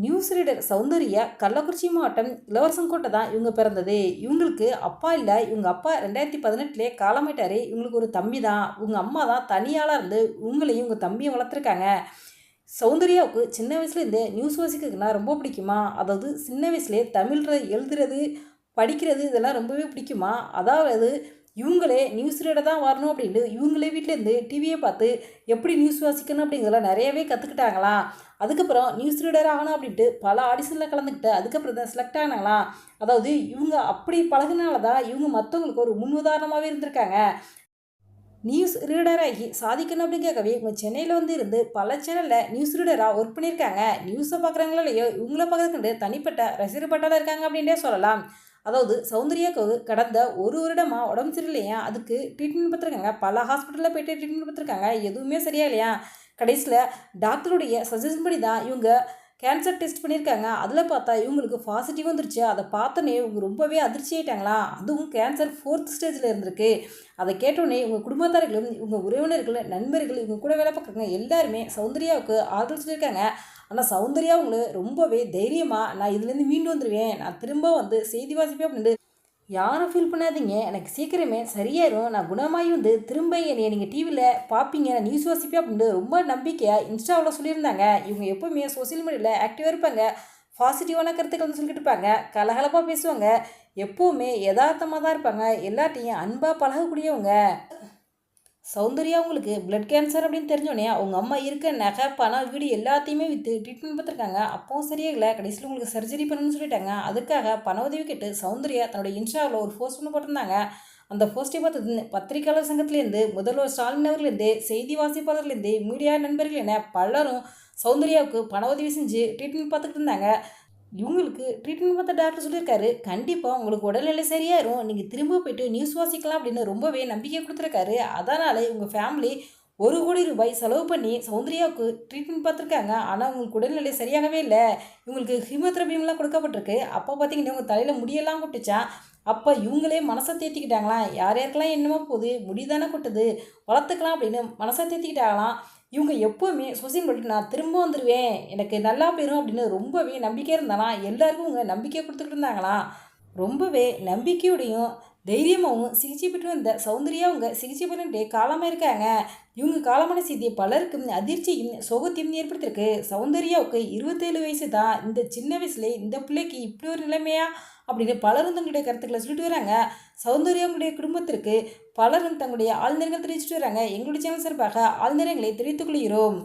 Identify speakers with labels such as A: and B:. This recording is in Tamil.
A: நியூஸ் ரீடர் சௌந்தர்யா கள்ளக்குறிச்சி மாவட்டம் இளவரசன்கோட்டை தான் இவங்க பிறந்தது. இவங்களுக்கு அப்பா இல்லை. இவங்க அப்பா 2018 காலமாயிட்டாரு. இவங்களுக்கு ஒரு தம்பி தான். இவங்க அம்மா தான் தனியாளாக இருந்து இவங்களையும் இவங்க தம்பியை வளர்த்துருக்காங்க. சௌந்தர்யாவுக்கு சின்ன வயசுலேருந்தே நியூஸ் வாசிக்கிறதுனா ரொம்ப பிடிக்குமா. அதாவது சின்ன வயசுலேயே தமிழ் எழுதுறது படிக்கிறது இதெல்லாம் ரொம்பவே பிடிக்குமா. அதாவது இவங்களே நியூஸ் ரீடர் தான் வரணும் அப்படின்ட்டு இவங்களே வீட்டிலேருந்து டிவியை பார்த்து எப்படி நியூஸ் வாசிக்கணும் அப்படிங்கிறதெல்லாம் நிறையவே கற்றுக்கிட்டாங்களாம். அதுக்கப்புறம் நியூஸ் ரீடர் ஆகணும் அப்படின்ட்டு பல ஆடிஷனில் கலந்துக்கிட்டு அதுக்கப்புறம் தான் செலக்ட் ஆனாங்களாம். அதாவது இவங்க அப்படி பழகினால தான் இவங்க மற்றவங்களுக்கு ஒரு முன் உதாரணமாகவே இருந்திருக்காங்க. நியூஸ் ரீடராகி சாதிக்கணும் அப்படிங்கிறக்காகவே இவங்க சென்னையில் வந்து இருந்து பல சேனலில் நியூஸ் ரீடராக ஒர்க் பண்ணியிருக்காங்க. நியூஸை பார்க்குறாங்களோ இல்லையோ இவங்கள பார்க்கறதுக்கு தனிப்பட்ட ரசிகர் பட்டாளம் இருக்காங்க அப்படின்ட்டே சொல்லலாம். அதாவது சௌந்தர்யாவுக்கு கடந்த ஒரு வருடமாக உடம்பு சரியில்லையா, அதுக்கு ட்ரீட்மெண்ட் பார்த்துருக்காங்க. பல ஹாஸ்பிட்டலில் போய்ட்டு ட்ரீட்மெண்ட் பார்த்துருக்காங்க. எதுவுமே சரியா இல்லையா. கடைசியில் டாக்டருடைய சஜஷன் படி தான் இவங்க கேன்சர் டெஸ்ட் பண்ணியிருக்காங்க. அதில் பார்த்தா இவங்களுக்கு பாசிட்டிவ் வந்துருச்சு. அதை பார்த்தோன்னே இவங்க ரொம்பவே அதிர்ச்சி ஆகிட்டாங்களா. அதுவும் கேன்சர் 4th ஸ்டேஜில் இருந்திருக்கு. அதை கேட்டோன்னே இவங்க குடும்பத்தார்களும் இவங்க உறவினர்கள் நண்பர்கள் இவங்க கூட வேலை பார்க்குறாங்க எல்லாருமே சௌந்தர்யாவுக்கு ஆறுதல் சொல்லியிருக்காங்க. ஆனால் சௌந்தர்யா அவங்கள ரொம்பவே தைரியமாக நான் இதுலேருந்து மீண்டு வந்துடுவேன், நான் திரும்ப வந்து செய்தி வாசிப்பேன் அப்படின்னு யாரும் ஃபீல் பண்ணாதீங்க, எனக்கு சீக்கிரமே சரியாயிரும், நான் குணமாகி வந்து திரும்ப என்னை நீங்கள் டிவியில் பார்ப்பீங்க, நான் நியூஸ் வாசிப்பேன் அப்படின்னு ரொம்ப நம்பிக்கையாக இன்ஸ்டாவில் சொல்லியிருந்தாங்க. இவங்க எப்போவுமே சோசியல் மீடியாவில் ஆக்டிவாக இருப்பாங்க. பாசிட்டிவான கருத்துக்கள் வந்து சொல்லிட்டு இருப்பாங்க. கலகலப்பாக பேசுவாங்க. எப்போவுமே யதார்த்தமாக தான் இருப்பாங்க. எல்லாத்தையும் அன்பாக பழகக்கூடியவங்க. சௌந்தர்யா உங்களுக்கு பிளட் கேன்சர் அப்படின்னு தெரிஞ்சோடனே அவங்க அம்மா இருக்க நகை பணம் வீடு எல்லாத்தையுமே விற்று ட்ரீட்மெண்ட் பார்த்துருக்காங்க. அப்பவும் சரியாகலை. கடைசியில் உங்களுக்கு சர்ஜரி பண்ணணும்னு சொல்லிட்டாங்க. அதுக்காக பண உதவி கேட்டு சௌந்தர்யா தன்னுடைய இன்ஸ்டாவில் ஒரு போஸ்ட் ஒன்று போட்டிருந்தாங்க. அந்த போஸ்ட்டை பார்த்தது பத்திரிகையாளர் சங்கத்திலேருந்து முதல்வர் ஸ்டாலின் அவர்களேருந்து செய்தி வாசிப்பாளர்லேருந்து மீடியா நண்பர்கள் என பலரும் சௌந்தர்யாவுக்கு பண உதவி செஞ்சு ட்ரீட்மெண்ட் பார்த்துக்கிட்டு இருந்தாங்க. இவங்களுக்கு ட்ரீட்மெண்ட் பார்த்த டாக்டர் சொல்லியிருக்காரு, கண்டிப்பாக உங்களுக்கு உடல்நிலை சரியாயிரும், நீங்கள் திரும்ப போய்ட்டு நியூஸ் வாசிக்கலாம் அப்படின்னு ரொம்பவே நம்பிக்கை கொடுத்துருக்காரு. அதனால் உங்கள் ஃபேமிலி 1 கோடி ரூபாய் செலவு பண்ணி சௌந்தர்யாவுக்கு ட்ரீட்மெண்ட் பார்த்துருக்காங்க. ஆனால் உங்களுக்கு உடல்நிலை சரியாகவே இல்லை. இவங்களுக்கு ஹீமோதெரபிலாம் கொடுக்கப்பட்டிருக்கு. அப்போ பார்த்தீங்கன்னா உங்கள் தலையில் முடியெல்லாம் கொட்டுச்சான். அப்போ இவங்களே மனசை தேத்திக்கிட்டாங்களாம். யார் யாருக்கெல்லாம் என்னமோ போகுது, முடிதானே கொட்டுது, வளர்த்துக்கலாம் அப்படின்னு மனசை தேத்திக்கிட்டாங்களாம். இவங்க எப்போவுமே சோசியல் மீடியா நான் திரும்ப வந்துடுவேன், எனக்கு நல்லா போயிடும் அப்படின்னு ரொம்பவே நம்பிக்கை இருந்தாலாம். எல்லாருக்கும் இவங்க நம்பிக்கை கொடுத்துக்கிட்டு இருந்தாங்களாம். ரொம்பவே நம்பிக்கையோடையும் தைரியமாகவும் சிகிச்சை பெற்று வந்த சௌந்தர்யா அவங்க சிகிச்சை பண்ணிட்டு காலமாக இருக்காங்க. இவங்க காலமான செய்தி பலருக்கும் அதிர்ச்சியும் சோகத்தையும் ஏற்படுத்தியிருக்கு. சௌந்தர்யாவுக்கு 27 வயசு தான். இந்த சின்ன வயசுல இந்த பிள்ளைக்கு இப்படி ஒரு நிலைமையா அப்படின்னு பலரும் தங்களுடைய கருத்துக்களை சொல்லிட்டு வராங்க. சௌந்தர்யாவுடைய குடும்பத்திற்கு பலரும் தங்களுடைய ஆழ்நிலைகள் தெரிவிச்சுட்டு வராங்க. எங்களுடைய சேனல் சார்பாக ஆழ்நிலைகளை தெரிவித்துக் கொள்கிறோம்.